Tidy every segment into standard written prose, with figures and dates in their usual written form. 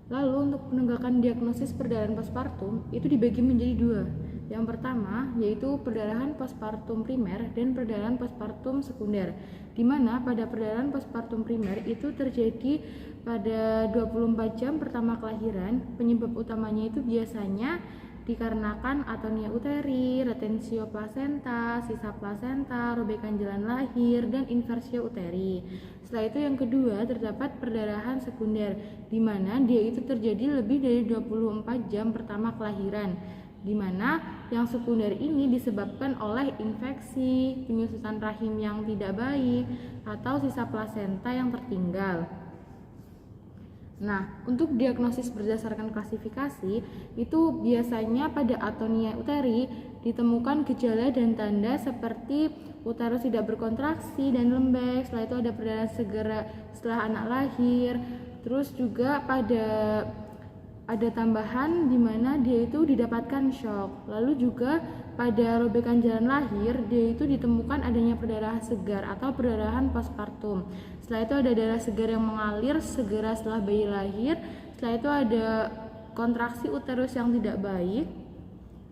Lalu untuk penegakan diagnosis perdarahan postpartum itu dibagi menjadi dua. Yang pertama yaitu perdarahan postpartum primer dan perdarahan postpartum sekunder, di mana pada perdarahan postpartum primer itu terjadi pada 24 jam pertama kelahiran. Penyebab utamanya itu biasanya dikarenakan atonia uteri, retensio plasenta, sisa plasenta, robekan jalan lahir, dan inversio uteri. Setelah itu yang kedua terdapat perdarahan sekunder, di mana dia itu terjadi lebih dari 24 jam pertama kelahiran, di mana yang sekunder ini disebabkan oleh infeksi, penyusutan rahim yang tidak baik, atau sisa plasenta yang tertinggal. Nah, untuk diagnosis berdasarkan klasifikasi itu biasanya pada atonia uteri ditemukan gejala dan tanda seperti uterus tidak berkontraksi dan lembek. Setelah itu ada perdarahan segera setelah anak lahir. Terus juga ada tambahan di mana dia itu didapatkan shock. Lalu juga pada robekan jalan lahir dia itu ditemukan adanya perdarahan segar atau perdarahan postpartum. Setelah itu ada darah segar yang mengalir segera setelah bayi lahir. Setelah itu ada kontraksi uterus yang tidak baik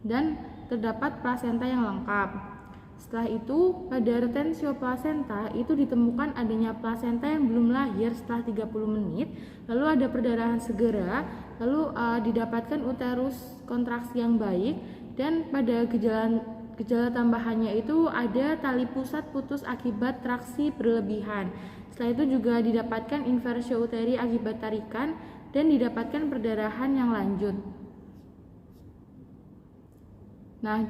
dan terdapat plasenta yang lengkap. Setelah itu pada retensio plasenta itu ditemukan adanya plasenta yang belum lahir setelah 30 menit. Lalu ada perdarahan segera, lalu didapatkan uterus kontraksi yang baik, dan pada gejala tambahannya itu ada tali pusat putus akibat traksi berlebihan. Setelah itu juga didapatkan inversio uteri akibat tarikan dan didapatkan perdarahan yang lanjut. Nah,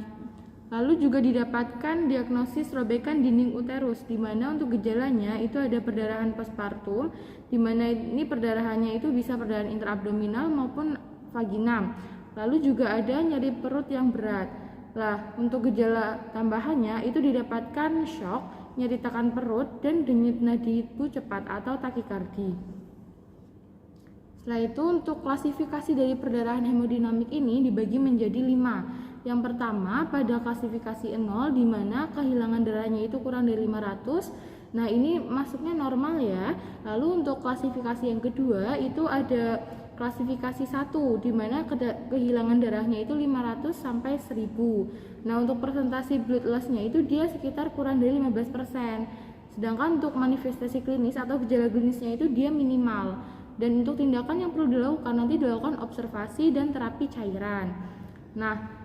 lalu juga didapatkan diagnosis robekan dinding uterus, di mana untuk gejalanya itu ada perdarahan postpartum, di mana ini perdarahannya itu bisa perdarahan intraabdominal maupun vaginam. Lalu juga ada nyeri perut yang berat. Lah, untuk gejala tambahannya itu didapatkan shock, nyeri tekan perut, dan denyut nadi ibu cepat atau takikardi. Setelah itu untuk klasifikasi dari perdarahan hemodinamik ini dibagi menjadi 5. Yang pertama pada klasifikasi 0, di mana kehilangan darahnya itu kurang dari 500. Nah, ini masuknya normal ya. Lalu untuk klasifikasi yang kedua itu ada klasifikasi 1, di mana kehilangan darahnya itu 500 sampai 1000. Nah, untuk persentase blood loss-nya itu dia sekitar kurang dari 15%. Sedangkan untuk manifestasi klinis atau gejala klinisnya itu dia minimal. Dan untuk tindakan yang perlu dilakukan nanti dilakukan observasi dan terapi cairan. Nah,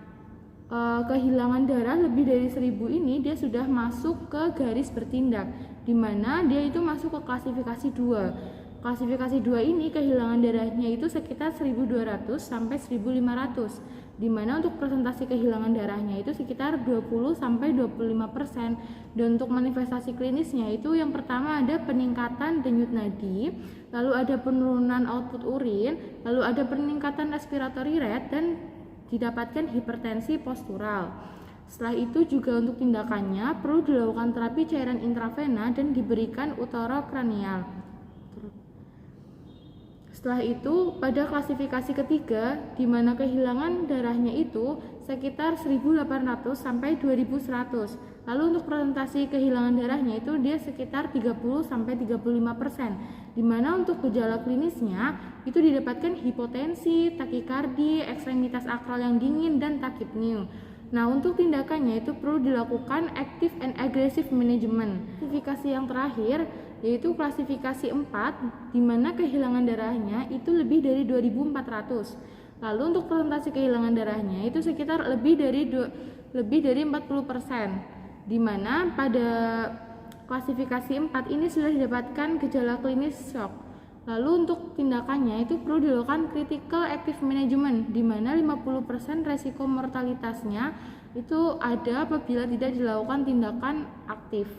kehilangan darah lebih dari 1000 ini dia sudah masuk ke garis bertindak, di mana dia itu masuk ke klasifikasi 2. Klasifikasi 2 ini kehilangan darahnya itu sekitar 1200 sampai 1500, di mana untuk presentasi kehilangan darahnya itu sekitar 20 sampai 25%. Dan untuk manifestasi klinisnya itu yang pertama ada peningkatan denyut nadi, lalu ada penurunan output urin, lalu ada peningkatan respiratory rate, dan didapatkan hipertensi postural. Setelah itu juga untuk tindakannya perlu dilakukan terapi cairan intravena dan diberikan uterokranial. Setelah itu pada klasifikasi ketiga, di mana kehilangan darahnya itu sekitar 1800 sampai 2100. Lalu untuk presentasi kehilangan darahnya itu dia sekitar 30 sampai 35%, di mana untuk gejala klinisnya itu didapatkan hipotensi, takikardi, ekstremitas akral yang dingin, dan takipneu. Nah, untuk tindakannya itu perlu dilakukan active and aggressive management. Klasifikasi yang terakhir yaitu klasifikasi 4, di mana kehilangan darahnya itu lebih dari 2400. Lalu untuk presentasi kehilangan darahnya itu sekitar lebih dari 40%, di mana pada klasifikasi 4 ini sudah didapatkan gejala klinis shock. Lalu untuk tindakannya itu perlu dilakukan critical active management, di mana 50% resiko mortalitasnya itu ada apabila tidak dilakukan tindakan aktif.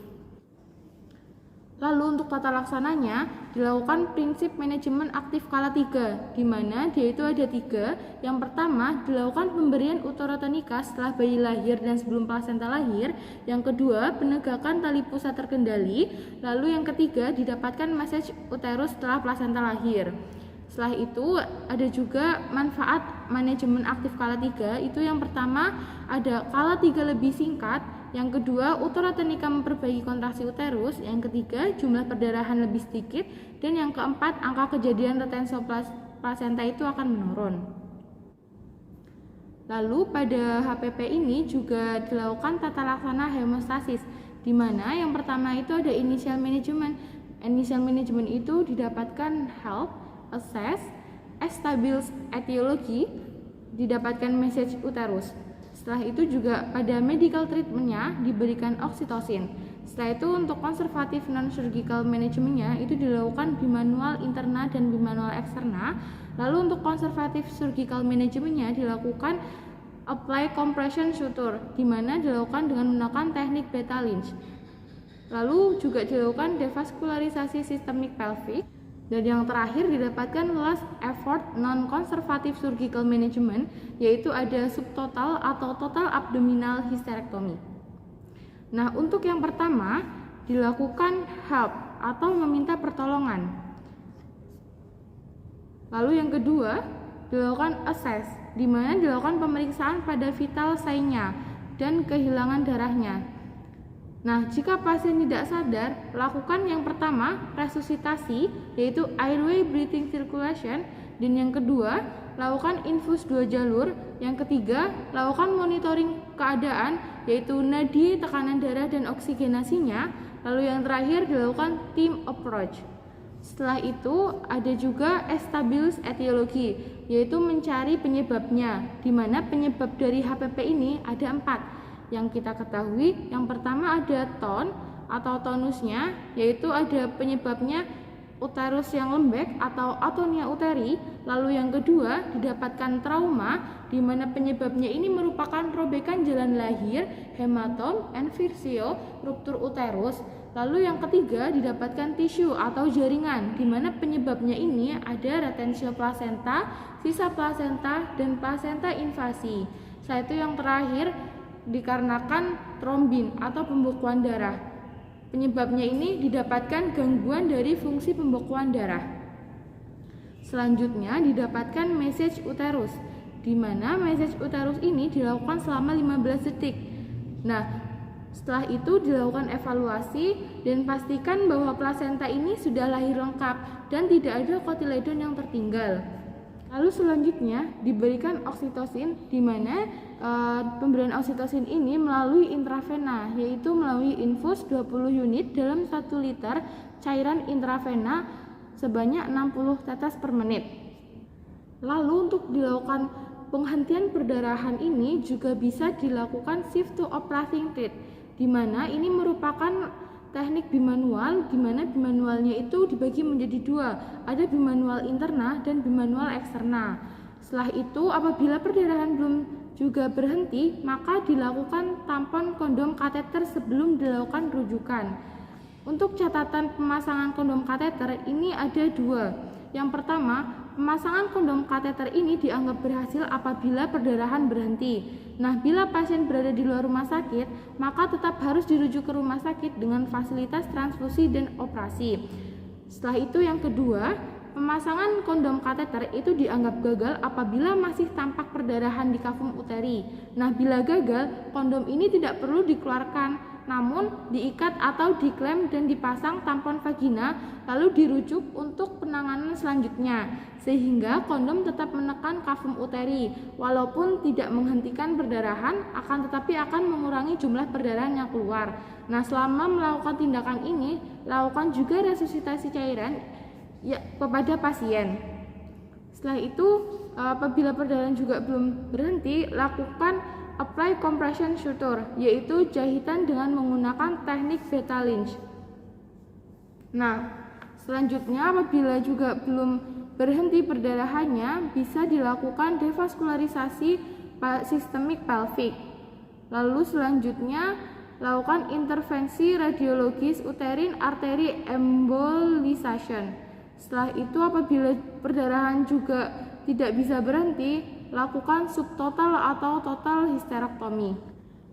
Lalu untuk tata laksananya dilakukan prinsip manajemen aktif skala 3, di mana dia itu ada 3. Yang pertama dilakukan pemberian uterotonika setelah bayi lahir dan sebelum plasenta lahir. Yang kedua penegakan tali pusat terkendali. Lalu yang ketiga didapatkan massage uterus setelah plasenta lahir. Setelah itu ada juga manfaat manajemen aktif skala 3. Itu yang pertama ada skala 3 lebih singkat. Yang kedua, uterotonika memperbaiki kontraksi uterus. Yang ketiga, jumlah perdarahan lebih sedikit. Dan yang keempat, angka kejadian retensio plasenta itu akan menurun. Lalu pada HPP ini juga dilakukan tata laksana hemostasis, di mana yang pertama itu ada initial management. Initial management itu didapatkan help, assess, establish etiology, didapatkan message uterus. Setelah itu juga pada medical treatmentnya diberikan oksitosin. Setelah itu untuk konservatif non-surgical manajemennya itu dilakukan bimanual interna dan bimanual eksterna. Lalu untuk konservatif surgical manajemennya dilakukan apply compression suture, di mana dilakukan dengan menggunakan teknik beta Lynch. Lalu juga dilakukan devaskularisasi sistemik pelvic. Dan yang terakhir didapatkan last effort non-conservative surgical management, yaitu ada subtotal atau total abdominal hysterectomy. Nah, untuk yang pertama dilakukan help atau meminta pertolongan. Lalu yang kedua dilakukan assess, di mana dilakukan pemeriksaan pada vital sign-nya dan kehilangan darahnya. Nah, jika pasien tidak sadar, lakukan yang pertama resusitasi, yaitu airway breathing circulation, dan yang kedua lakukan infus 2 jalur, yang ketiga lakukan monitoring keadaan, yaitu nadi, tekanan darah dan oksigenasinya, lalu yang terakhir dilakukan team approach. Setelah itu ada juga establish etiology, yaitu mencari penyebabnya, di mana penyebab dari HPP ini ada 4 yang kita ketahui. Yang pertama ada tone atau tonusnya, yaitu ada penyebabnya uterus yang lembek atau atonia uteri. Lalu yang kedua didapatkan trauma, di mana penyebabnya ini merupakan robekan jalan lahir, hematom, enversio, ruptur uterus. Lalu yang ketiga didapatkan tisu atau jaringan, di mana penyebabnya ini ada retensio placenta, sisa placenta, dan placenta invasi. Setelah itu yang terakhir dikarenakan trombin atau pembekuan darah. Penyebabnya ini didapatkan gangguan dari fungsi pembekuan darah. Selanjutnya didapatkan message uterus, di mana message uterus ini dilakukan selama 15 detik. Nah, setelah itu dilakukan evaluasi dan pastikan bahwa plasenta ini sudah lahir lengkap dan tidak ada kotiledon yang tertinggal. Lalu selanjutnya diberikan oksitosin, di mana pemberian oksitosin ini melalui intravena, yaitu melalui infus 20 unit dalam 1 liter cairan intravena sebanyak 60 tetes per menit. Lalu untuk dilakukan penghentian perdarahan ini juga bisa dilakukan shift to operating treat, di mana ini merupakan teknik bimanual, di mana bimanualnya itu dibagi menjadi 2, ada bimanual interna dan bimanual eksterna. Setelah itu apabila perdarahan belum juga berhenti, maka dilakukan tampon kondom kateter sebelum dilakukan rujukan. Untuk catatan pemasangan kondom kateter ini ada 2. Yang pertama, pemasangan kondom kateter ini dianggap berhasil apabila perdarahan berhenti. Nah, bila pasien berada di luar rumah sakit, maka tetap harus dirujuk ke rumah sakit dengan fasilitas transfusi dan operasi. Setelah itu yang kedua, pemasangan kondom kateter itu dianggap gagal apabila masih tampak perdarahan di kavum uteri. Nah, bila gagal, kondom ini tidak perlu dikeluarkan, namun diikat atau diklem dan dipasang tampon vagina, lalu dirujuk untuk penanganan selanjutnya, sehingga kondom tetap menekan kavum uteri, walaupun tidak menghentikan perdarahan, akan tetapi akan mengurangi jumlah perdarahan yang keluar. Nah, selama melakukan tindakan ini, lakukan juga resusitasi cairan kepada pasien. Setelah itu, apabila perdarahan juga belum berhenti, lakukan apply compression suture, yaitu jahitan dengan menggunakan teknik beta Lynch. Nah, selanjutnya apabila juga belum berhenti perdarahannya, bisa dilakukan devaskularisasi sistemik pelvic. Lalu selanjutnya lakukan intervensi radiologis uterine artery embolization. Setelah itu apabila perdarahan juga tidak bisa berhenti, lakukan subtotal atau total hysterectomy.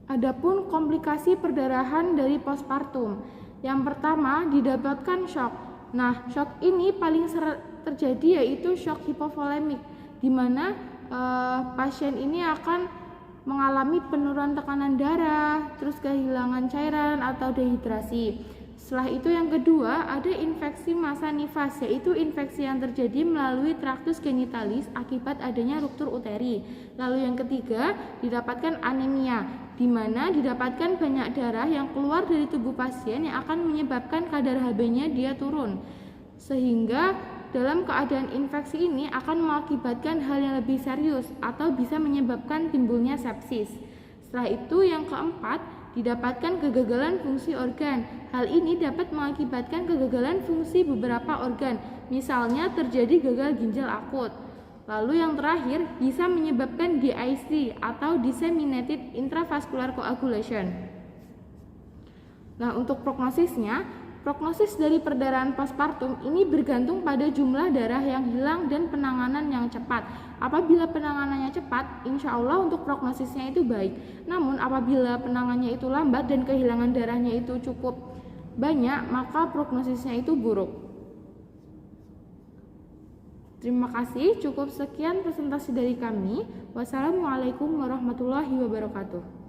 Adapun komplikasi perdarahan dari postpartum, yang pertama didapatkan shock. Nah, shock ini paling terjadi yaitu shock hipovolemik, di mana pasien ini akan mengalami penurunan tekanan darah, terus kehilangan cairan atau dehidrasi. Setelah itu yang kedua ada infeksi massa nifas, yaitu infeksi yang terjadi melalui traktus genitalis akibat adanya ruptur uteri. Lalu yang ketiga didapatkan anemia, di mana didapatkan banyak darah yang keluar dari tubuh pasien yang akan menyebabkan kadar Hb-nya dia turun. Sehingga dalam keadaan infeksi ini akan mengakibatkan hal yang lebih serius atau bisa menyebabkan timbulnya sepsis. Setelah itu yang keempat didapatkan kegagalan fungsi organ. Hal ini dapat mengakibatkan kegagalan fungsi beberapa organ, misalnya terjadi gagal ginjal akut. Lalu yang terakhir bisa menyebabkan DIC atau Disseminated Intravascular Coagulation. Nah, untuk prognosisnya, prognosis dari perdarahan postpartum ini bergantung pada jumlah darah yang hilang dan penanganan yang cepat. Apabila penanganannya cepat, insya Allah untuk prognosisnya itu baik. Namun apabila penanganannya itu lambat dan kehilangan darahnya itu cukup banyak, maka prognosisnya itu buruk. Terima kasih, cukup sekian presentasi dari kami. Wassalamualaikum warahmatullahi wabarakatuh.